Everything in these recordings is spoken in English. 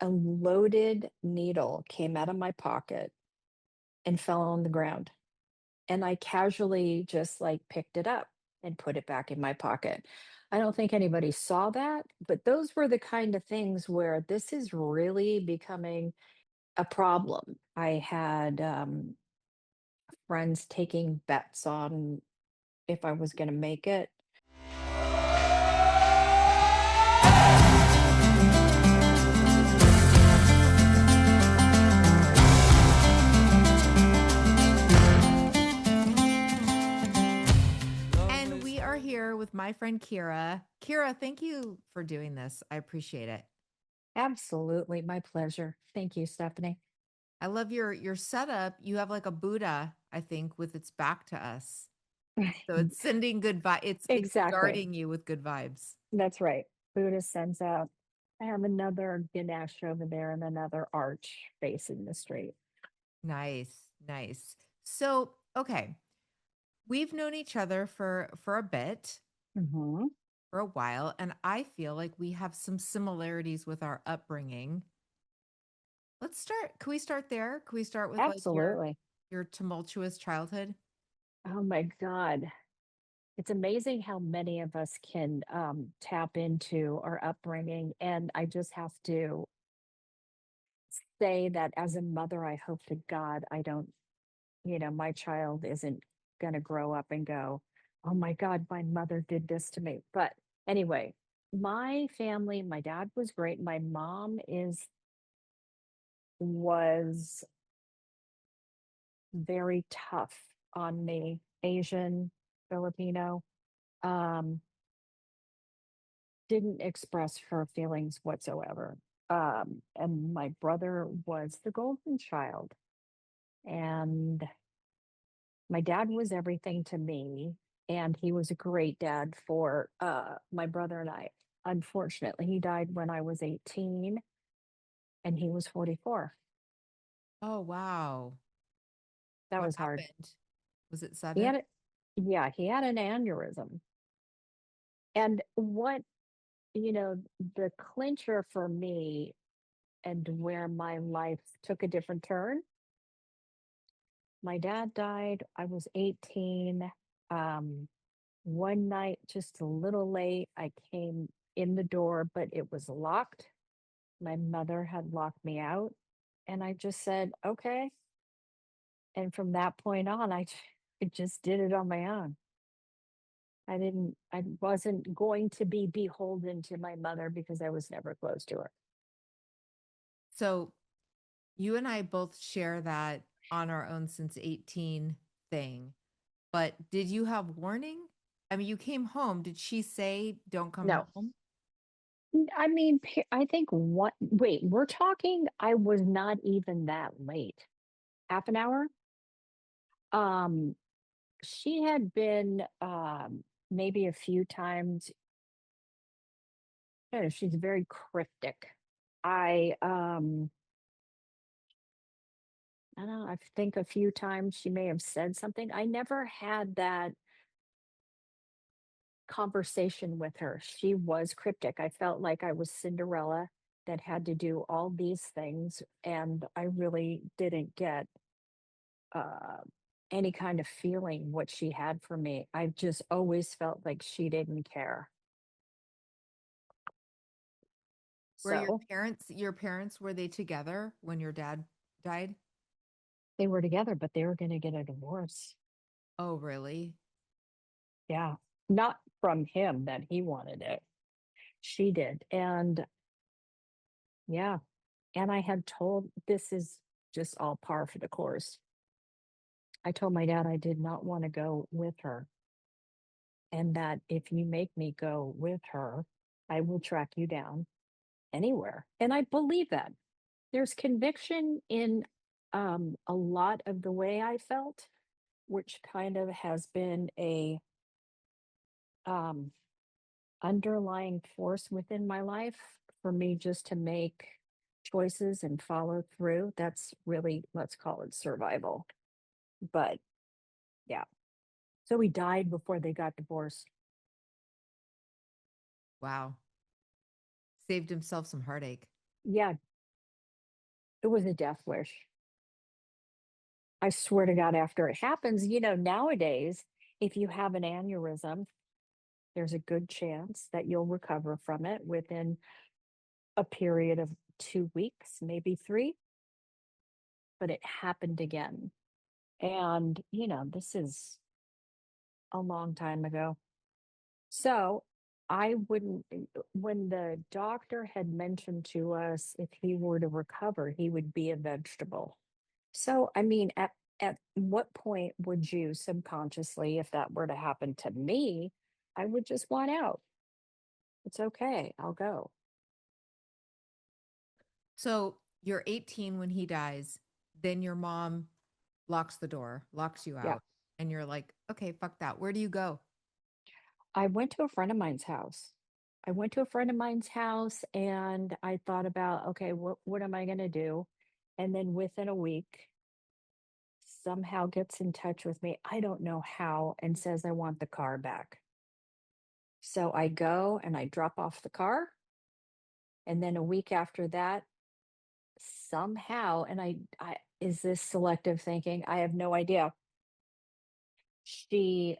a loaded needle came out of my pocket and fell on the ground. And I casually just like picked it up and put it back in my pocket. I don't think anybody saw that, but those were the kind of things where this is really becoming a problem. I had friends taking bets on if I was going to make it. And we are here with my friend Kira. Kira, thank you for doing this. I appreciate it. Absolutely, my pleasure. Thank you, Stephanie. I love your setup. You have like a Buddha, I think, with its back to us. So it's sending good vibes. It's Exactly. guarding you with good vibes. That's right. Buddha sends out. I have another Ganesh over there and another arch facing the street. Nice, nice. So, okay. We've known each other for a bit, Hmm. for a while, and I feel like we have some similarities with our upbringing. Let's start. Can we start there? Can we start with like Absolutely. your tumultuous childhood? Oh my God. It's amazing how many of us can tap into our upbringing. And I just have to say that as a mother, I hope to God I don't, my child isn't going to grow up and go, oh my God, my mother did this to me. But anyway, my family, my dad was great. My mom was very tough on me, Asian, Filipino. Um, didn't express her feelings whatsoever. And my brother was the golden child. And my dad was everything to me. And he was a great dad for my brother and I. Unfortunately, he died when I was 18 and he was 44. Oh, wow. That What was hard. happened? Was it He sudden? had, yeah, he had an aneurysm. And the clincher for me and where my life took a different turn. My dad died. I was 18. Um, one night, just a little late, I came in the door, but it was locked. My mother had locked me out. And I just said, okay. And from that point on, I just did it on my own. I wasn't going to be beholden to my mother because I was never close to her. So you and I both share that on our own since 18 thing. But did you have warning? I mean, you came home. Did she say don't come No, home? I mean, I think wait, we're talking, I was not even that late. Half an hour? Um, she had been maybe a few times. I don't know, she's very cryptic. I um I don't know, I think a few times she may have said something. I never had that conversation with her. She was cryptic. I felt like I was Cinderella that had to do all these things, and I really didn't get uh, any kind of feeling what she had for me. I just always felt like she didn't care. Were So your parents, were they together when your dad died? they were together, but they were going to get a divorce. Oh, really? Yeah. Not from him that he wanted it. She did. And yeah. And I had told this is just all par for the course. I told my dad I did not want to go with her and that if you make me go with her, I will track you down anywhere. And I believe that. There's conviction in a lot of the way I felt, which kind of has been a um, underlying force within my life for me just to make choices and follow through. That's really, let's call it survival. But yeah. So he died before they got divorced. Wow. Saved himself some heartache. Yeah. It was a death wish. I swear to God, after it happens, nowadays, if you have an aneurysm, there's a good chance that you'll recover from it within a period of 2 weeks, maybe three, but it happened again. And, this is a long time ago. So I wouldn't, when the doctor had mentioned to us if he were to recover, he would be a vegetable. So, I mean, at what point would you subconsciously, if that were to happen to me, I would just want out. It's okay. I'll go. So you're 18 when he dies, then your mom locks the door, locks you Yeah. out, and you're like, okay, fuck that. Where do you go? I went to a friend of mine's house. I went to a friend of mine's house and I thought about, okay, what am I going to do? And then within a week, somehow gets in touch with me. I don't know how, and says, I want the car back. So I go and I drop off the car. And then a week after that, somehow, and I is this selective thinking? I have no idea. She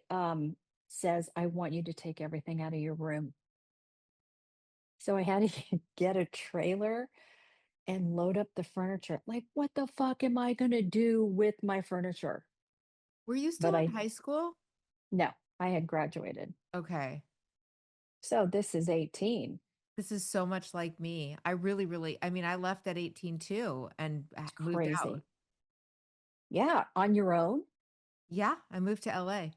says, I want you to take everything out of your room. So I had to get a trailer and load up the furniture. Like, what the fuck am I going to do with my furniture? Were you But still in high school? no, I had graduated. Okay. So this is 18. This is so much like me. I really, really, I mean, I left at 18 too and It's moved out. crazy. Yeah, on your own. Yeah, I moved to LA.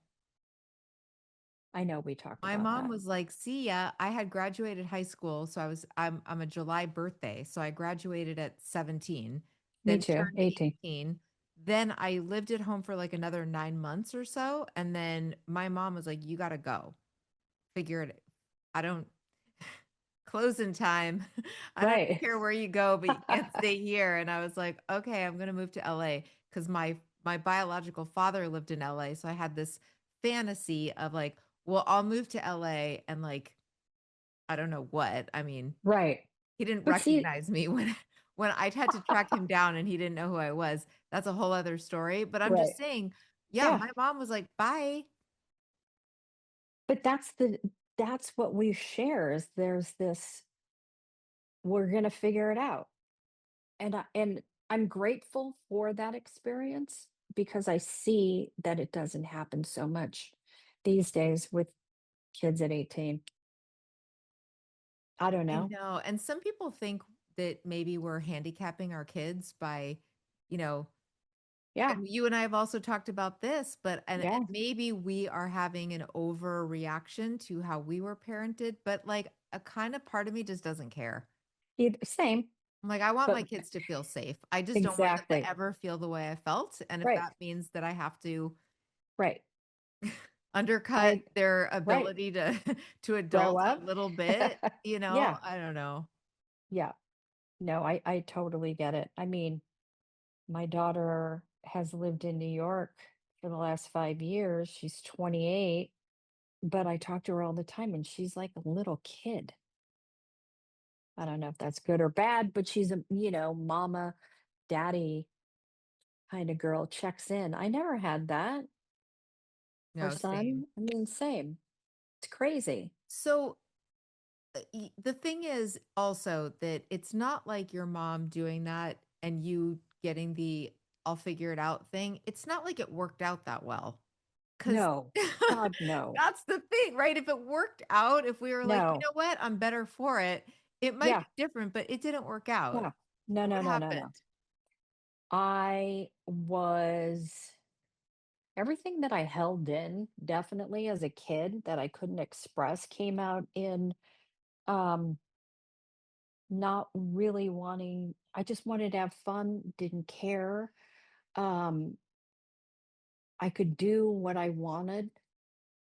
I know we talked My about mom that. was like, "See ya." I had graduated high school, so I'm a July birthday, so I graduated at 17, Me then too, turned 18. 18. Then I lived at home for like another 9 months or so, and then my mom was like, "You got to go. Figure it. I don't closing time. I don't Right. care where you go, but you can't stay here." And I was like, "Okay, I'm going to move to LA because my biological father lived in LA, so I had this fantasy of like, well, I'll move to LA and like I don't know what. I mean, Right. he didn't But see, recognize me when I had to track him down and he didn't know who I was. That's a whole other story, but I'm right. just saying, yeah, Yeah. my mom was like, "Bye." But that's what we share is there's this, we're gonna figure it out. And I'm grateful for that experience because I see that it doesn't happen so much these days with kids at 18. I don't I know. know, and some people think that maybe we're handicapping our kids by, you know, Yeah. and you and I have also talked about this, but and Yeah. maybe we are having an overreaction to how we were parented, but like a kind of part of me just doesn't care. Same, I'm like, I want but my kids to feel safe. I just don't want them to exactly. ever feel the way I felt. And if Right. that means that I have to Right. undercut I their right. ability to to Grow adult a up. little bit, Yeah. I don't know. Yeah. No, I totally get it. I mean, my daughter has lived in New York for the last 5 years. She's 28, but I talk to her all the time and she's like a little kid. I don't know if that's good or bad, but she's a, mama, daddy kind of girl, checks in. I never had that. Our No, same. son, I mean, same. It's crazy. So the thing is also that it's not like your mom doing that and you getting the I'll figure it out thing. It's not like it worked out that well. Cause No. God, no. that's the thing, right? If it worked out, if we were like, you No. know what, I'm better for it, it might Yeah. be different, but it didn't work out. Yeah. No, no, What no, no, no. happened? I was everything that I held in definitely as a kid that I couldn't express came out in um not really wanting, I just wanted to have fun, didn't care. Um I could do what I wanted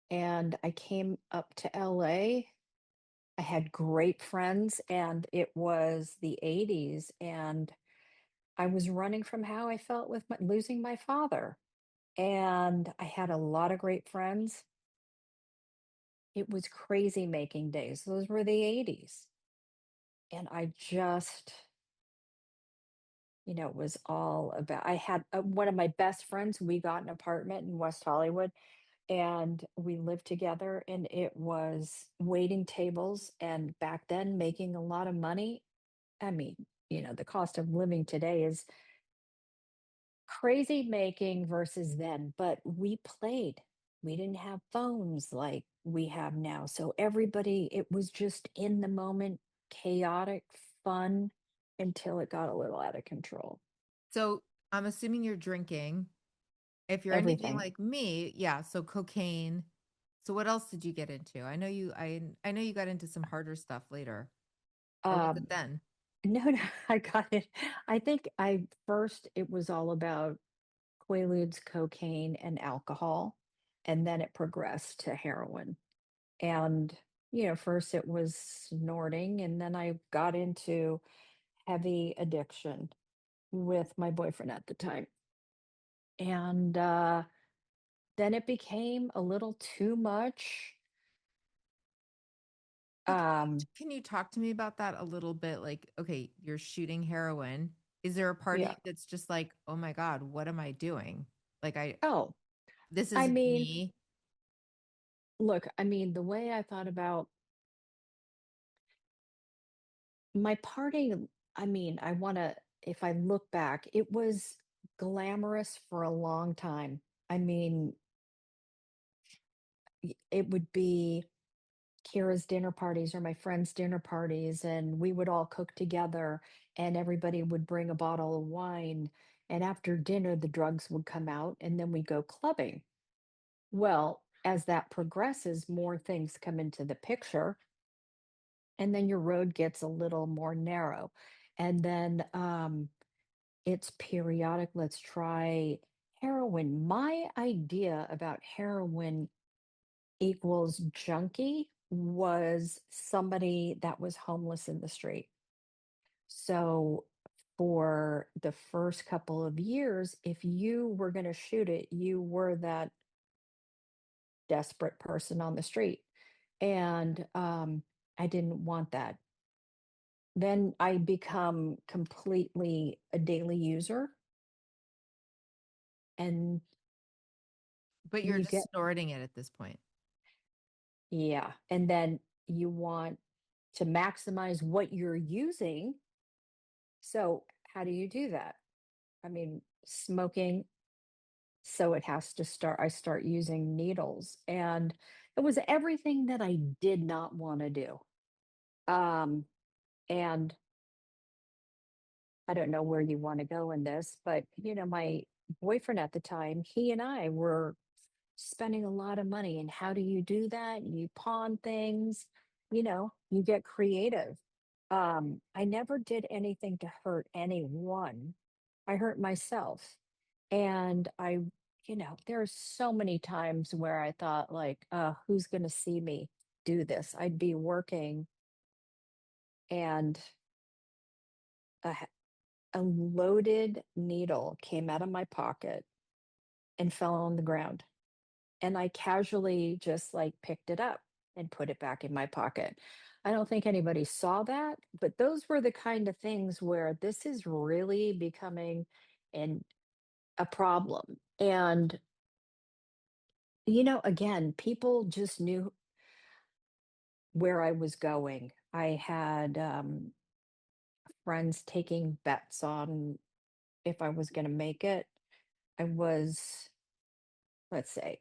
and I came up to LA. I had great friends and it was the 80s and I was running from how I felt with losing my father. And I had a lot of great friends. It was crazy making days. Those were the 80s. And I just it was all about I had one of my best friends, we got an apartment in West Hollywood and we lived together and it was waiting tables and back then making a lot of money. I mean, the cost of living today is crazy making versus then, but we played. We didn't have phones like we have now. So everybody, it was just in the moment, chaotic, fun until it got a little out of control. So I'm assuming you're drinking. If you're anything Everything. like me, yeah, so cocaine. So what else did you get into? I know you got into some harder stuff later. Or was it Um, then? no, no, I got it. I think I first it was all about Quaaludes, cocaine, and alcohol, and then it progressed to heroin. And, first it was snorting, and then I got into heavy addiction with my boyfriend at the time. And then it became a little too much. So Um, can you talk to me about that a little bit? Like, okay, you're shooting heroin. Is there a part of you yeah. that's just like, oh my God, what am I doing? Like Oh, this I isn't mean, me. look, I mean, the way I thought about my partying, I mean, if I look back, it was glamorous for a long time. I mean, it would be Kira's dinner parties or my friends' dinner parties, and we would all cook together, and everybody would bring a bottle of wine. And after dinner, the drugs would come out, and then we go clubbing. Well, as that progresses, more things come into the picture, and then your road gets a little more narrow. And then it's periodic. Let's try heroin. My idea about heroin equals junkie was somebody that was homeless in the street. So for the first couple of years, if you were going to shoot it, you were that desperate person on the street. And I didn't want that. Then I become completely a daily user and But you're you just get, snorting it at this point. yeah. And then you want to maximize what you're using. So, how do you do that? I mean, smoking, so it has to start I start using needles, and it was everything that I did not wanna do. Um, and I don't know where you wanna go in this, but, my boyfriend at the time, he and I were spending a lot of money, and how do you do that? You pawn things, you get creative. I never did anything to hurt anyone. I hurt myself. And there are so many times where I thought like, who's going to see me do this? I'd be working and a, h- a loaded needle came out of my pocket and fell on the ground. And I casually just like picked it up and put it back in my pocket. I don't think anybody saw that, but those were the kind of things where this is really becoming an a problem. And again, people just knew where I was going. I had friends taking bets on if I was going to make it. I was, let's say,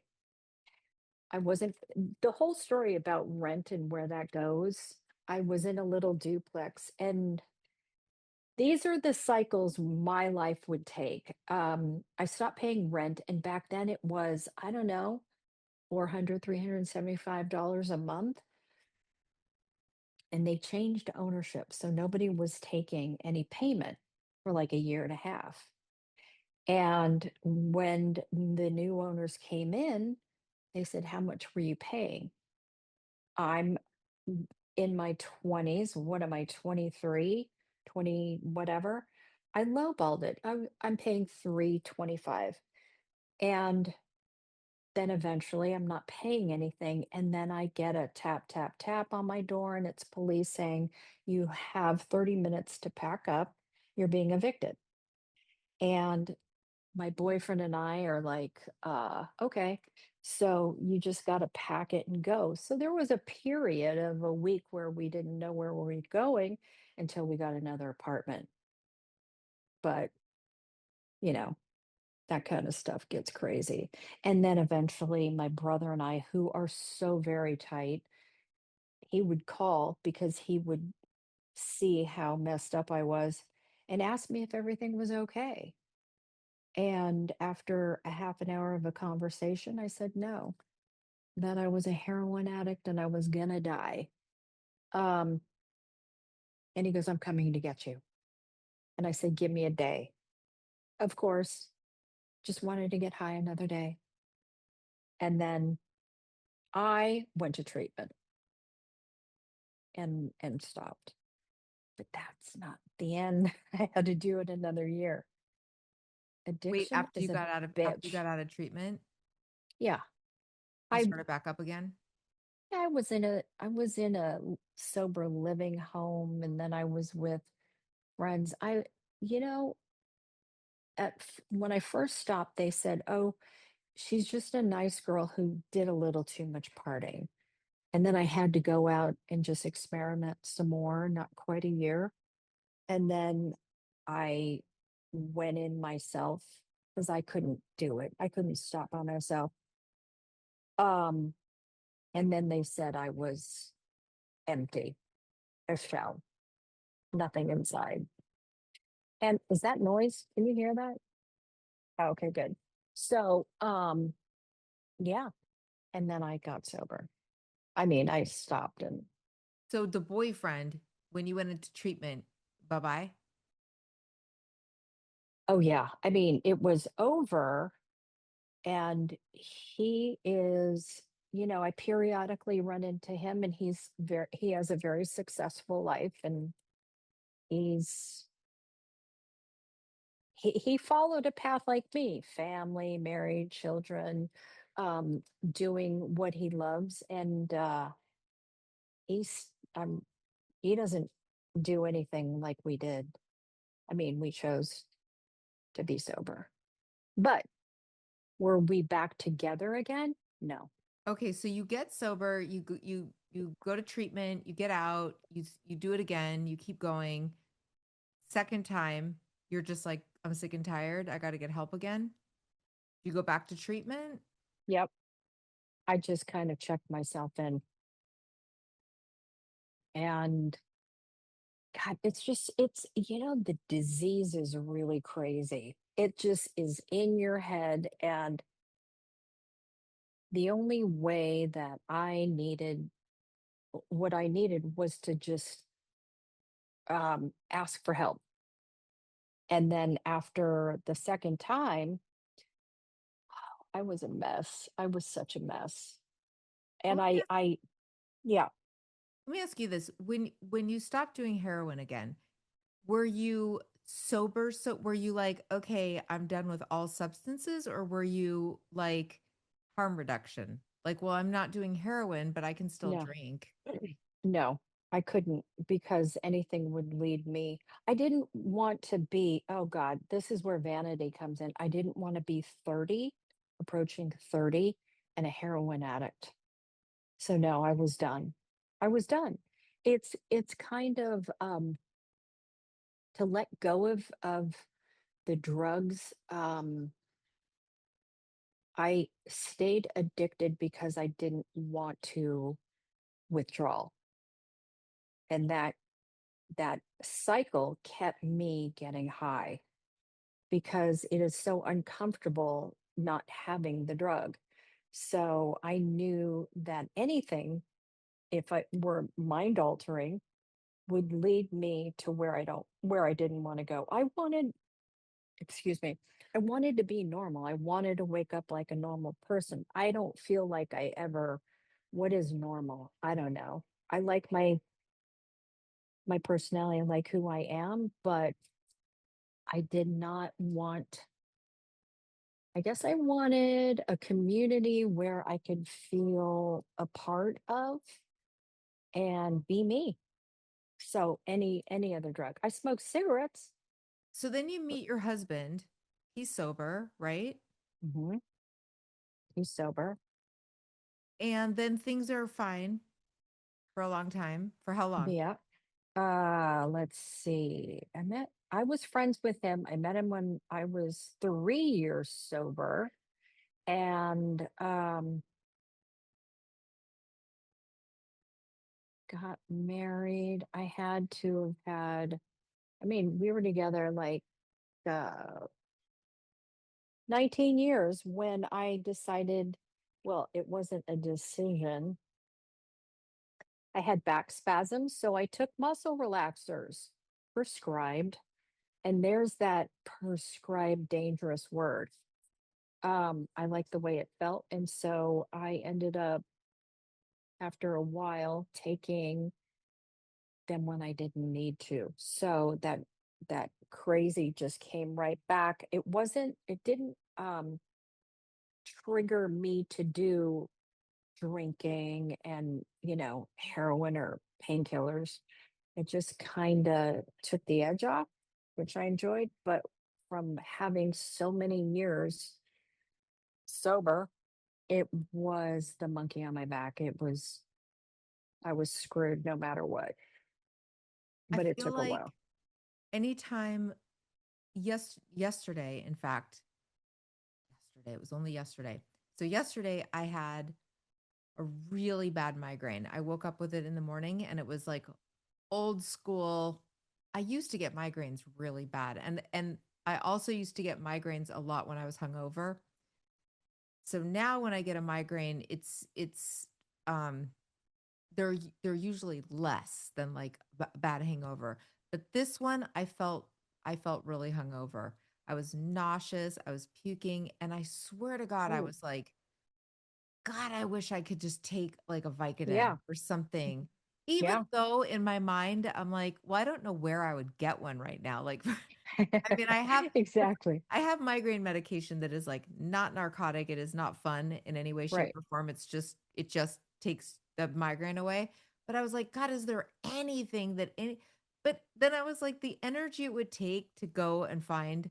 I wasn't, the whole story about rent and where that goes. I was in a little duplex, and these are the cycles my life would take. I stopped paying rent, and back then it was, I don't know, $375 a month. And they changed ownership. So nobody was taking any payment for like a year and a half. And when the new owners came in, they said, "How much were you paying?" I'm in my 20s. What am I, 23, 20, whatever? I lowballed it. I'm paying 325. And then eventually I'm not paying anything. And then I get a tap, tap, tap on my door, and it's police saying, "You have 30 minutes to pack up. You're being evicted." And my boyfriend and I are like, okay, so you just got to pack it and go. So there was a period of a week where we didn't know where we were going until we got another apartment. But, you know, that kind of stuff gets crazy. And then eventually, my brother and I, who are so very tight, he would call because he would see how messed up I was and ask me if everything was okay. And after a half an hour of a conversation, I said no, that I was a heroin addict and I was gonna die. Um, and he goes, I'm coming to get you. And I said, give me a day. Of course, just wanted to get high another day. And then I went to treatment and stopped. But that's not the end. I had to do it another year. Wait, Addiction is a after you bitch. got out of treatment, Yeah. you I started back up again? I was in a sober living home, and then I was with friends. You know, when I first stopped, they said, "Oh, she's just a nice girl who did a little too much partying." And then I had to go out and just experiment some more, not quite a year. And then I went in myself because I couldn't do it. I couldn't stop by myself. Um, and then they said I was empty, a shell, nothing inside. And is that noise? Can you hear that? Oh, okay, good. So, yeah. And then I got sober. I mean, I stopped and, So the boyfriend, when you went into treatment, bye-bye? oh, yeah. I mean, it was over and he is, I periodically run into him and he has a very successful life and he's, he followed a path like me, family, married, children, doing what he loves. And, he's, he doesn't do anything like we did. I mean, we chose to be sober. But were we back together again? No. Okay, so you get sober, you go to treatment, you get out, you do it again, you keep going. Second time, you're just like, I'm sick and tired. I got to get help again. You go back to treatment. Yep. I just kind of checked myself in. And God, the disease is really crazy. It just is in your head. And the only way that what I needed was to just ask for help. And then after the second time, I was a mess. I was such a mess. Well, And yeah, let me ask you this. When you stopped doing heroin again, were you sober? So were you like, okay, I'm done with all substances, or were you like harm reduction? Like, well, I'm not doing heroin, but I can still no, drink. no, I couldn't because anything would lead me. I didn't want to be, oh God, this is where vanity comes in. I didn't want to be 30, approaching 30, and a heroin addict. So no, I was done. I was done. It's kind of to let go of the drugs. I stayed addicted because I didn't want to withdraw. And that cycle kept me getting high because it is so uncomfortable not having the drug. So I knew that anything, if I were mind altering, would lead me to where I didn't want to go. Excuse me, I wanted to be normal. I wanted to wake up like a normal person. I don't feel like what is normal? I don't know. I like my personality, I like who I am, but I did not want, I guess I wanted a community where I could feel a part of and be me. So any other drug. I smoke cigarettes. So then you meet your husband. He's sober, right? Hmm. He's sober. And then things are fine for a long time. For how long? Yeah. Let's see. I was friends with him. I met him when I was 3 years sober and got married. I had to have had, I mean, we were together like uh 19 years when I decided, well, it wasn't a decision. I had back spasms, so I took muscle relaxers, prescribed. And there's that prescribed dangerous word. I liked the way it felt. And so I ended up, after a while, taking them when I didn't need to. So that crazy just came right back. It didn't trigger me to do drinking and, heroin or painkillers. It just kind of took the edge off, which I enjoyed. But from having so many years sober, it was the monkey on my back. I was screwed no matter what, I but it feel took a like while. anytime, yesterday, in fact, yesterday, it was only yesterday. So yesterday I had a really bad migraine. I woke up with it in the morning and it was like old school. I used to get migraines really bad. And I also used to get migraines a lot when I was hungover. So now when I get a migraine, it's um they're usually less than like bad hangover. But this one I felt really hungover. I was nauseous, I was puking, and I swear to God I Oh, was like, God, I wish I could just take like a Vicodin yeah. or something. Even Yeah. though in my mind I'm like, well, I don't know where I would get one right now. Like I mean, Exactly. I have migraine medication that is like not narcotic. It is not fun in any way, shape, Right. or form. It just takes the migraine away. But I was like, God, is there anything that any but then I was like, the energy it would take to go and find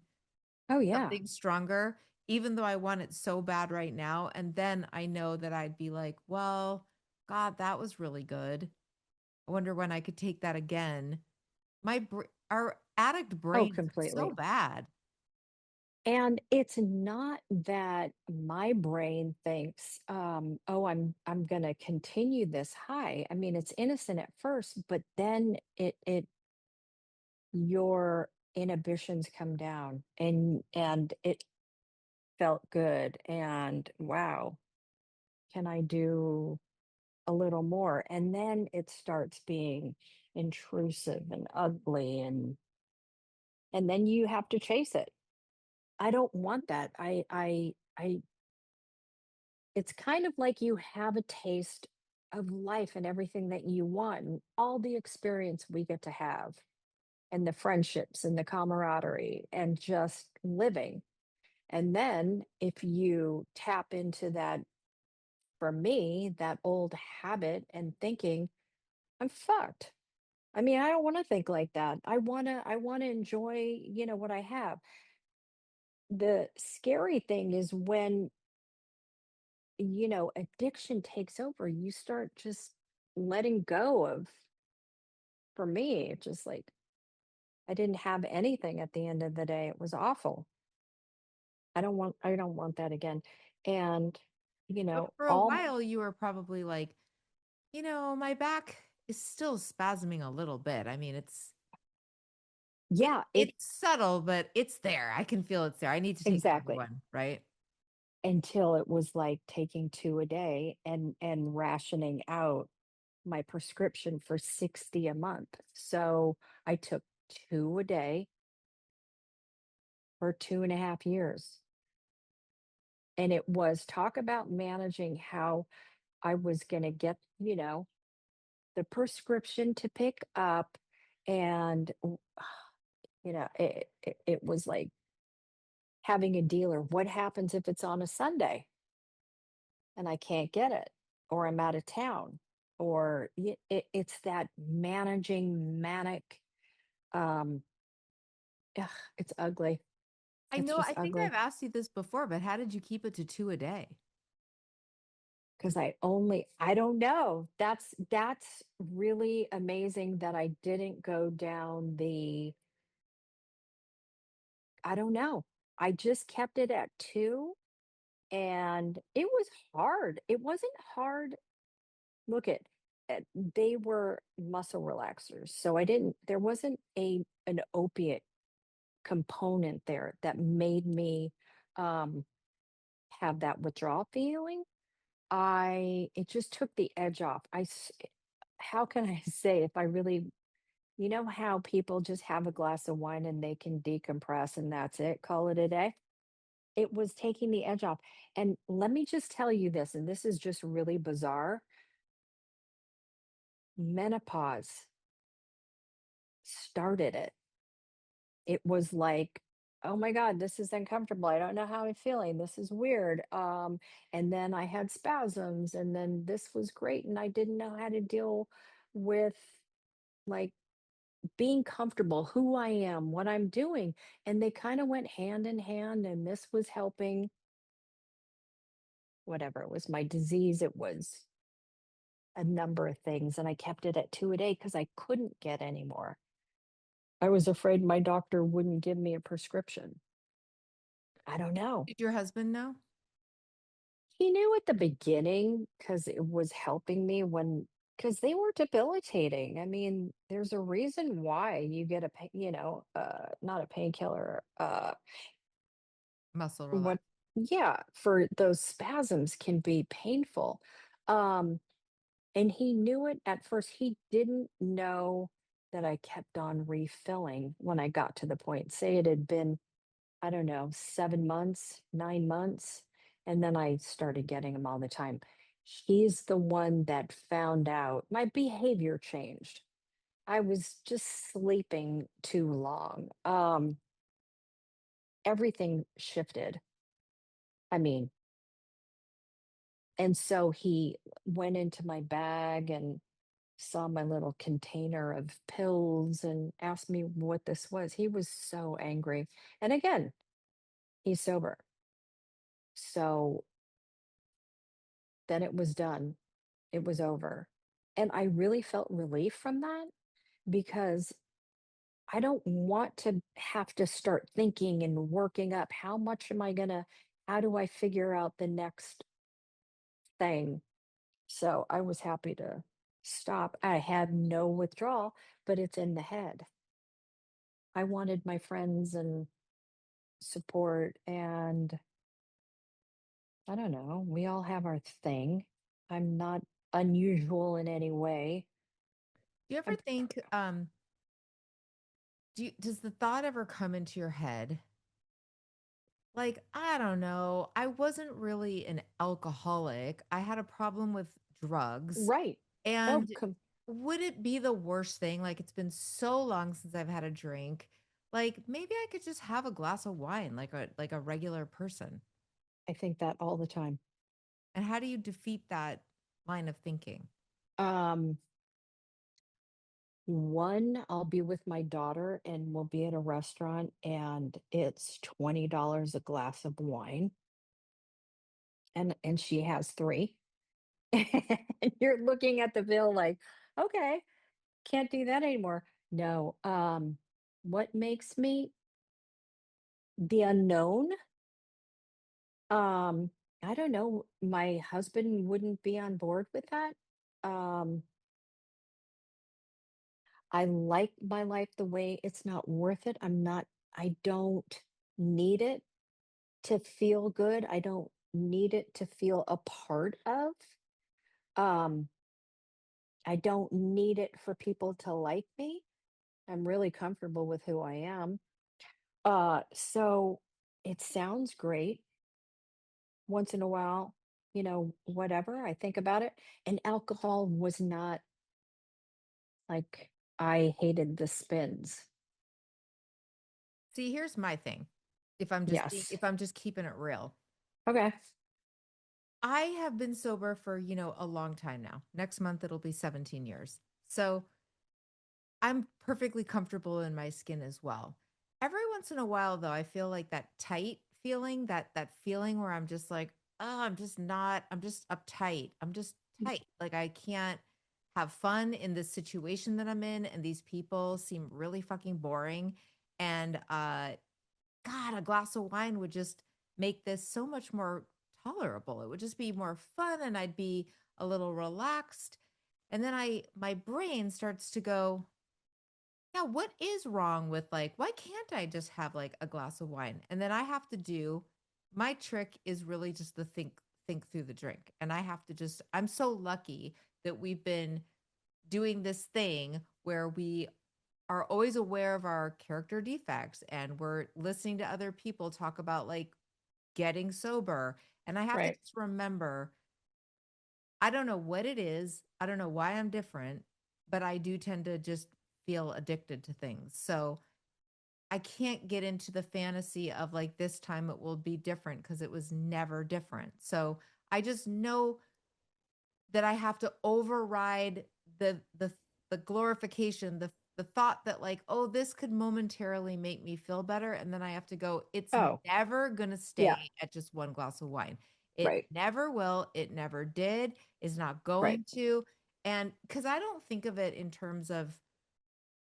Oh, yeah. something stronger, even though I want it so bad right now. And then I know that I'd be like, well, God, that was really good. I wonder when I could take that again. Our addict Oh, brains are so completely. bad. And it's not that my brain thinks, oh, I'm gonna continue this high. I mean, it's innocent at first, but then it your inhibitions come down and it felt good. And wow, can I do a little more? And then it starts being intrusive and ugly and then you have to chase it. I don't want that. I it's kind of like you have a taste of life and everything that you want and all the experience we get to have and the friendships and the camaraderie and just living. And then if you tap into that, for me, that old habit and thinking, I'm fucked. I mean, I don't want to think like that. I want to enjoy, what I have. The scary thing is when, addiction takes over, you start just letting go of, for me, it's just like I didn't have anything at the end of the day. It was awful. I don't want that again. And, But for a all while, you were probably like, my back is still spasming a little bit. I mean, yeah, it it's subtle, but it's there. I can feel it's there. I need to take another exactly. one, right? Until it was like taking two a day and rationing out my prescription for 60 a month. So I took two a day for 2.5 years. And it was talk about managing how I was going to get, the prescription to pick up. And, it was like having a dealer. What happens if it's on a Sunday and I can't get it or I'm out of town? Or it's that managing manic, um, ugh, it's ugly. I It's know, just I think ugly I've asked you this before, but how did you keep it to 2 a day? because I don't know. That's really amazing that I didn't go down the I don't know. I just kept it at 2 and it was hard. It wasn't hard. Look at they were muscle relaxers. So I didn't there wasn't an opiate component there that made me um have that withdrawal feeling. I it just took the edge off. How can I say if I really you know how people just have a glass of wine and they can decompress and that's it, call it a day? It was taking the edge off. And let me just tell you this, and this is just really bizarre. Menopause started it. It was like, "Oh my god, this is uncomfortable. I don't know how I'm feeling. This is weird." And then I had spasms, and then this was great, and I didn't know how to deal with, like, being comfortable, who I am, what I'm doing, and they kinda went hand in hand, and this was helping whatever, it was my disease, it was a number of things, and I kept it at 2 a day because I couldn't get any more. I was afraid my doctor wouldn't give me a prescription. I don't know. Did your husband know? He knew at the beginning because it was helping me because they were debilitating. I mean, there's a reason why you get not a painkiller, Muscle what relax. yeah, for those spasms can be painful. Um, and he knew it at first. He didn't know that I kept on refilling when I got to the point. Say it had been I don't know, 7 months, 9 months, and then I started getting them all the time. He's the one that found out my behavior changed. I was just sleeping too long. Everything shifted. I mean, and so he went into my bag and saw my little container of pills and asked me what this was. He was so angry. And again, he's sober. So then it was done. It was over. And I really felt relief from that because I don't want to have to start thinking and working up how do I figure out the next thing? So I was happy to stop. I had no withdrawal, but it's in the head. I wanted my friends and support, and I don't know, we all have our thing. I'm not unusual in any way. Do you ever I'm think, does the thought ever come into your head? Like, I don't know, I wasn't really an alcoholic. I had a problem with drugs. right. Oh, And would it be the worst thing? Like, it's been so long since I've had a drink. Like, maybe I could just have a glass of wine like a regular person. I think that all the time. And how do you defeat that line of thinking? Um, One, I'll be with my daughter and we'll be at a restaurant and it's $20 a glass of wine and she has 3. And you're looking at the bill like, okay, can't do that anymore. No. What makes me the unknown? Um, I don't know. My husband wouldn't be on board with that. Um, I like my life the way it's not worth it. I don't need it to feel good. I don't need it to feel a part of. Um, I don't need it for people to like me. I'm really comfortable with who I am. So it sounds great once in a while, whatever. I think about it. And alcohol was not like I hated the spins. See, here's my thing. Yes. If I'm just keeping it real. Okay. I have been sober for, a long time now. Next month it'll be 17 years. So I'm perfectly comfortable in my skin as well. Every once in a while, though, I feel like that tight feeling, that feeling where I'm just like, "Oh, I'm just not I'm just uptight. I'm just tight." Like, I can't have fun in this situation that I'm in, and these people seem really fucking boring, and, God, a glass of wine would just make this so much more tolerable. It would just be more fun, and I'd be a little relaxed, and then I my brain starts to go, yeah, what is wrong with like, why can't I just have like a glass of wine? And then I have to do my trick is really just to think through the drink. And I have to just I'm so lucky that we've been doing this thing where we are always aware of our character defects and we're listening to other people talk about like getting sober. And I have to Right. just remember I don't know what it is. I don't know why I'm different, but I do tend to just feel addicted to things. So I can't get into the fantasy of like this time it will be different because it was never different. So I just know that I have to override the glorification, the thought that like, oh, this could momentarily make me feel better. And then I have to go, it's Oh, never gonna yeah. stay at just one glass of wine. It Right. never will, it never did, is not Right. going to. And because I don't think of it in terms of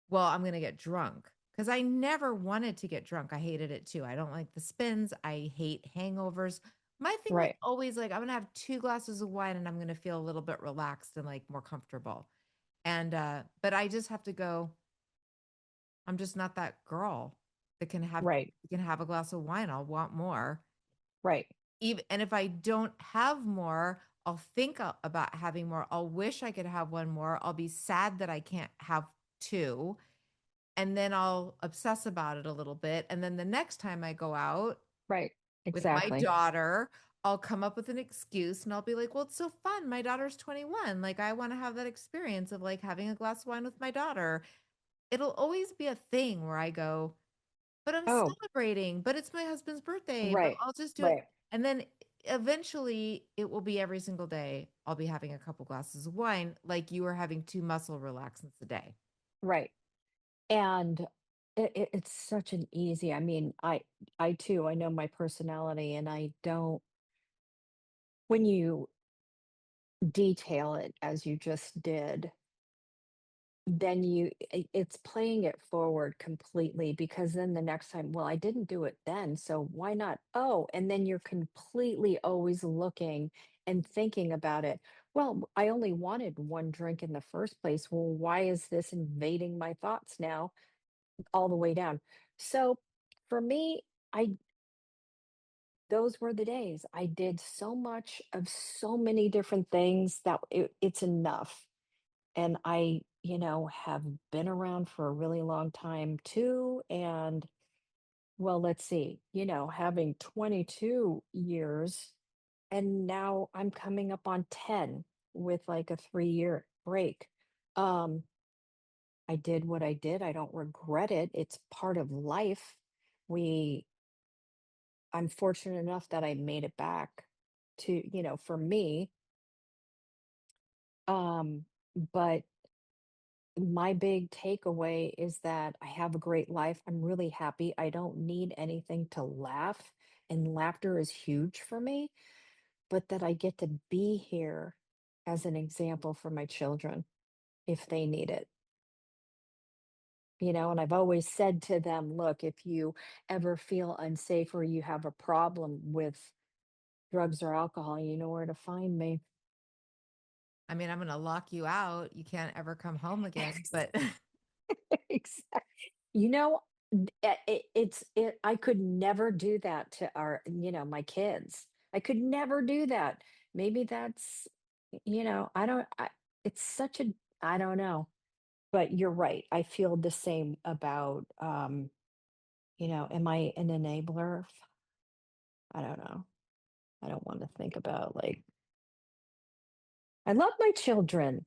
well, I'm gonna get drunk because I never wanted to get drunk. I hated it too. I don't like the spins. I hate hangovers. My thing was Right. always like, I'm gonna have 2 glasses of wine and I'm gonna feel a little bit relaxed and like more comfortable. And but I just have to go, I'm just not that girl that Right. can have a glass of wine. I'll want more. Right. Even and if I don't have more, I'll think about having more. I'll wish I could have one more. I'll be sad that I can't have two and then I'll obsess about it a little bit. And then the next time I go out Right. with my Exactly. daughter, I'll come up with an excuse and I'll be like, well, it's so fun. My daughter's 21. Like, I want to have that experience of like having a glass of wine with my daughter. It'll always be a thing where I go, but I'm Oh, celebrating, but it's my husband's birthday, but right. I'll just do it. Right. And then eventually it will be every single day. I'll be having a couple glasses of wine, like you are having 2 muscle relaxants a day. Right. And it's such an easy, I mean, I too, I know my personality and I don't, when you detail it as you just did, then it's playing it forward completely because then the next time, well, I didn't do it then, so why not? Oh, and then you're completely always looking and thinking about it. Well, I only wanted one drink in the first place. Well, why is this invading my thoughts now all the way down? So for me, I those were the days. I did so much of so many different things that it's enough. And I, have been around for a really long time too. And well, let's see, having 22 years, and now I'm coming up on 10 with like a 3-year break. Um, I did what I did. I don't regret it. It's part of life. We I'm fortunate enough that I made it back to, for me. Um, but my big takeaway is that I have a great life. I'm really happy. I don't need anything to laugh, and laughter is huge for me, but that I get to be here as an example for my children if they need it. And I've always said to them, look, if you ever feel unsafe or you have a problem with drugs or alcohol, you know where to find me. I mean, I'm gonna lock you out. You can't ever come home again, but Exactly. You know, I could never do that to my kids. I could never do that. Maybe that's, I don't, it's such a, I don't know, but you're right. I feel the same about, am I an enabler? I don't know. I don't want to think about like, I love my children.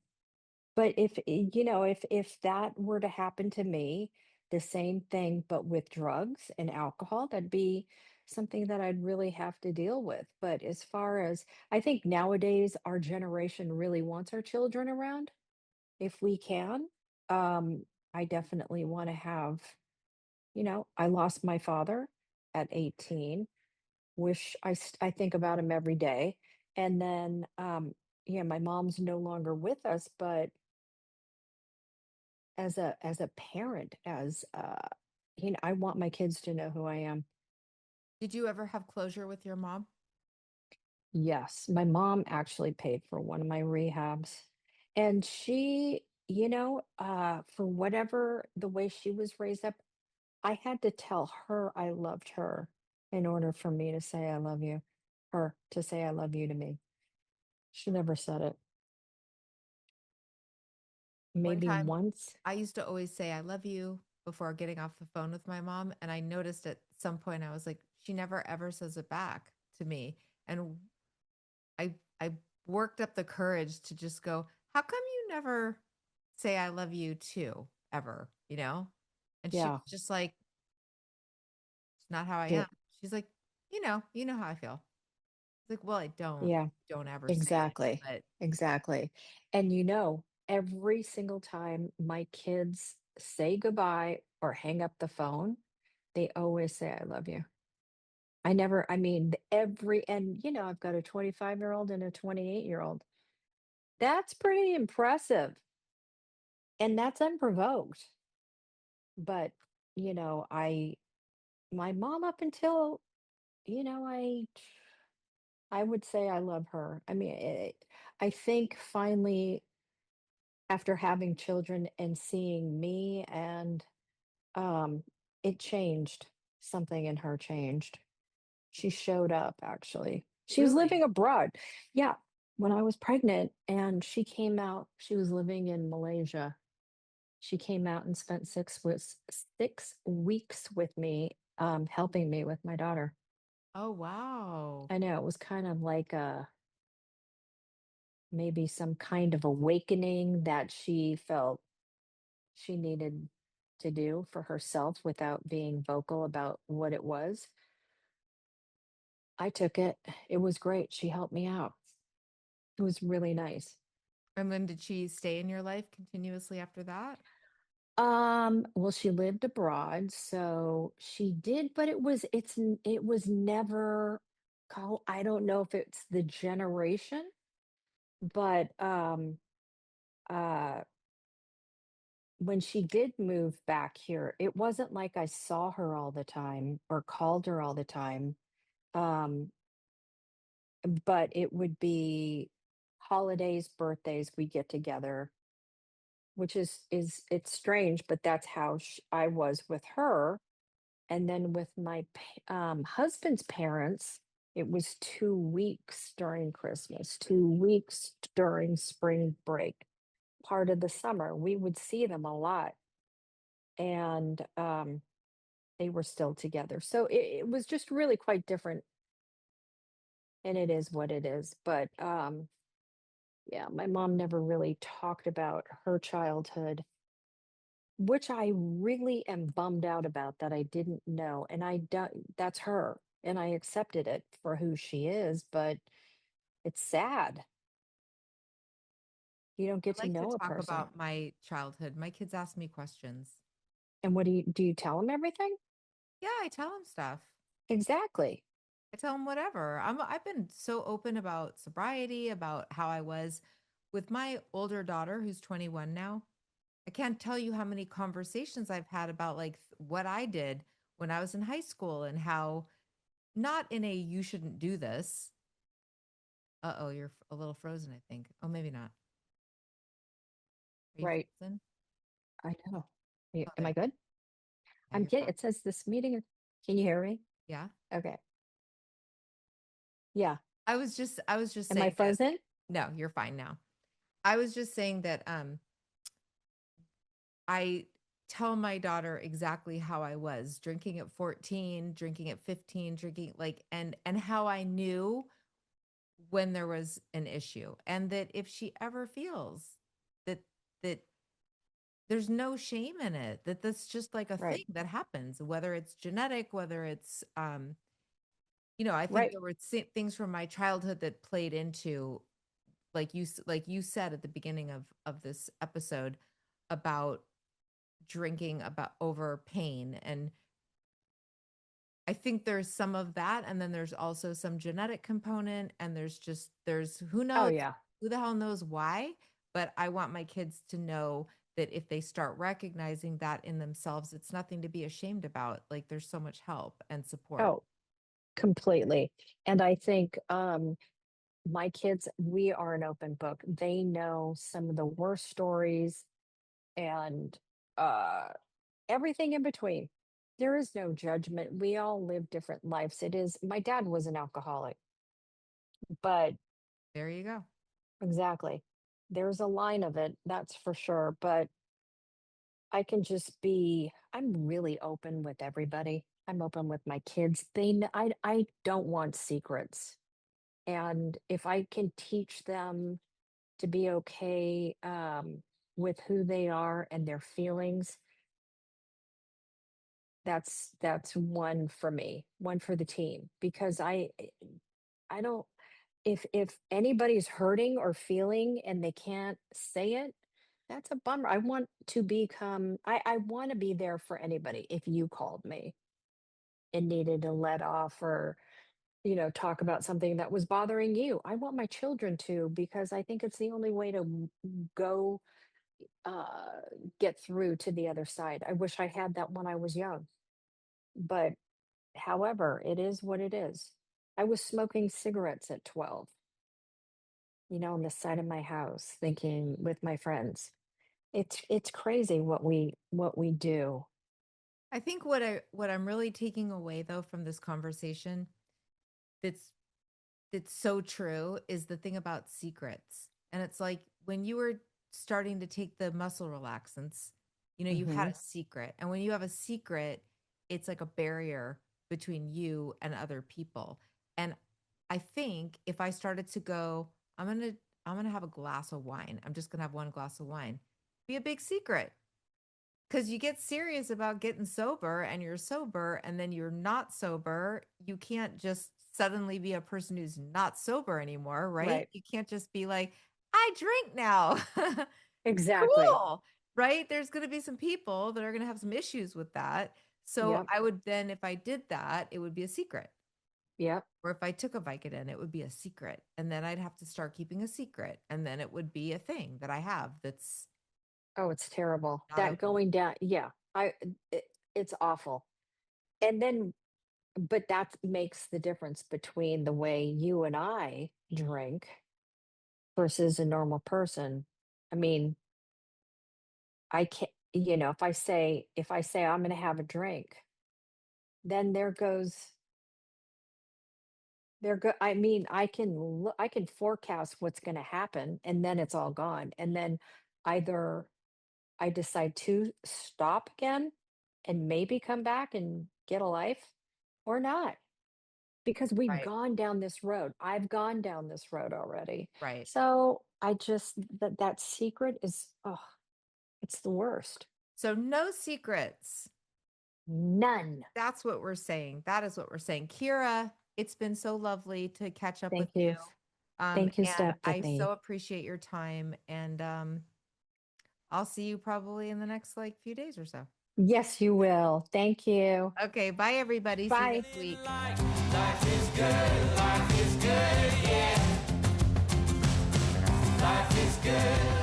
But if that were to happen to me, the same thing, but with drugs and alcohol, that'd be something that I'd really have to deal with. But as far as I think nowadays, our generation really wants our children around if we can. Um, I definitely want to have. I lost my father at 18. Wish I think about him every day. And then, yeah, my mom's no longer with us, but as a parent, I want my kids to know who I am. Did you ever have closure with your mom? Yes, my mom actually paid for one of my rehabs. And she, for whatever the way she was raised up, I had to tell her I loved her in order for me to say I love you, her to say I love you to me. She never said it. One Maybe time, once. I used to always say, I love you before getting off the phone with my mom. And I noticed at some point, I was like, she never ever says it back to me. And I worked up the courage to just go, how come you never say I love you too, ever, you know? And she Yeah. was just like, it's not how I am. Get She's like, you know how I feel. It's like, well, I yeah, don't ever say it, exactly. but Exactly. And every single time my kids say goodbye or hang up the phone, they always say I love you. I mean, every and I've got a 25-year-old and a 28-year-old. That's pretty impressive. And that's unprovoked. But, I my mom up until, you know, I would say I love her. I mean, I think finally after having children and seeing me and um it changed. Something in her changed. She showed up actually. She was living really? abroad. Yeah, when I was pregnant and she was living in Malaysia. She came out and spent 6 weeks with me, helping me with my daughter. Oh, wow. I know it was kind of like maybe some kind of awakening that she felt she needed to do for herself without being vocal about what it was. I took it. It was great. She helped me out. It was really nice. And then did she stay in your life continuously after that? Well, she lived abroad, so she did, but it was never call I don't know if it's the generation, but uh when she did move back here, it wasn't like I saw her all the time or called her all the time. Um, but it would be holidays, birthdays, we get together, which is it's strange, but that's how I was with her. And then with my husband's parents, it was 2 weeks during Christmas, 2 weeks during spring break, part of the summer. We would see them a lot, and they were still together. So it was just really quite different, and it is what it is. But yeah, my mom never really talked about her childhood, which I really am bummed out about that I didn't know. And that's her. And I accepted it for who she is, but it's sad. You don't get I to like to know a talk person. about my childhood. My kids ask me questions. And what do you tell them everything? Yeah, I tell them stuff. Exactly. I tell them whatever. I've been so open about sobriety, about how I was with my older daughter who's 21 now. I can't tell you how many conversations I've had about like what I did when I was in high school and how not in a you shouldn't do this. Uh-oh, you're a little frozen, I think. Oh, maybe not. Are you Right. frozen? I know. Oh, Am there. I good? Yeah, I'm you're getting fine. it says this meeting. Can you hear me? Yeah. Okay. Yeah. I was just Am I saying that frozen? no, you're fine now. I was just saying that I tell my daughter exactly how I was drinking at 14, drinking at 15, drinking like and how I knew when there was an issue and that if she ever feels that that there's no shame in it, that that's just like a thing Right. that happens, whether it's genetic, whether it's I think Right. there were things from my childhood that played into like you said at the beginning of this episode about drinking about over pain and I think there's some of that, and then there's also some genetic component, and there's who Oh, knows, yeah. who the hell knows why, but I want my kids to know that if they start recognizing that in themselves, it's nothing to be ashamed about. Like, there's so much help and support. Oh, completely. And I think my kids, we are an open book. They know some of the worst stories and uh everything in between. There is no judgment. We all live different lives. It is, my dad was an alcoholic, but There you go. exactly. There's a line of it, that's for sure. But I can just be, I'm really open with everybody. I'm open with my kids. I don't want secrets. And if I can teach them to be okay with who they are and their feelings, that's one for me, one for the team, because I don't, if anybody's hurting or feeling and they can't say it, that's a bummer. I want to become, I want to be there for anybody. If you called me and needed to let off or, talk about something that was bothering you, I want my children to, because I think it's the only way to go uh get through to the other side. I wish I had that when I was young. But however, it is what it is. I was smoking cigarettes at 12, on the side of my house, thinking with my friends. It's crazy what we do. I think what I'm really taking away though from this conversation that's that's so true is the thing about secrets. And it's like when you were starting to take the muscle relaxants, you had Hmm. a secret. And when you have a secret, it's like a barrier between you and other people. And I think if I started to go, I'm going to have a glass of wine. I'm just going to have one glass of wine. Be a big secret. Cause you get serious about getting sober and you're sober and then you're not sober. You can't just suddenly be a person who's not sober anymore, right? Right. You can't just be like, I drink now. Exactly. Cool. Right? There's going to be some people that are going to have some issues with that. So Yep. I would then, if I did that, it would be a secret. Yep. Or if I took a Vicodin, it would be a secret. And then I'd have to start keeping a secret. And then it would be a thing that I have that's Oh, it's terrible. not That okay. going down. Yeah. It's awful. And then, but that makes the difference between the way you and I drink versus a normal person. I mean, I can't, if I say I'm going to have a drink, then I mean, I can forecast what's going to happen and then it's all gone. And then either I decide to stop again and maybe come back and get a life or not, because we've Right. gone down this road. I've gone down this road already. Right. So I just, that secret is, oh, it's the worst. So no secrets. None. That's what we're saying. That is what we're saying. Kira, it's been so lovely to catch up with Thank you. you. Thank you, And I so Stephanie. appreciate your time. And I'll see you probably in the next like few days or so. Yes, you will. Thank you. Okay. Bye, everybody. See you Bye. next week. Life is good, life is good, yeah. Life is good.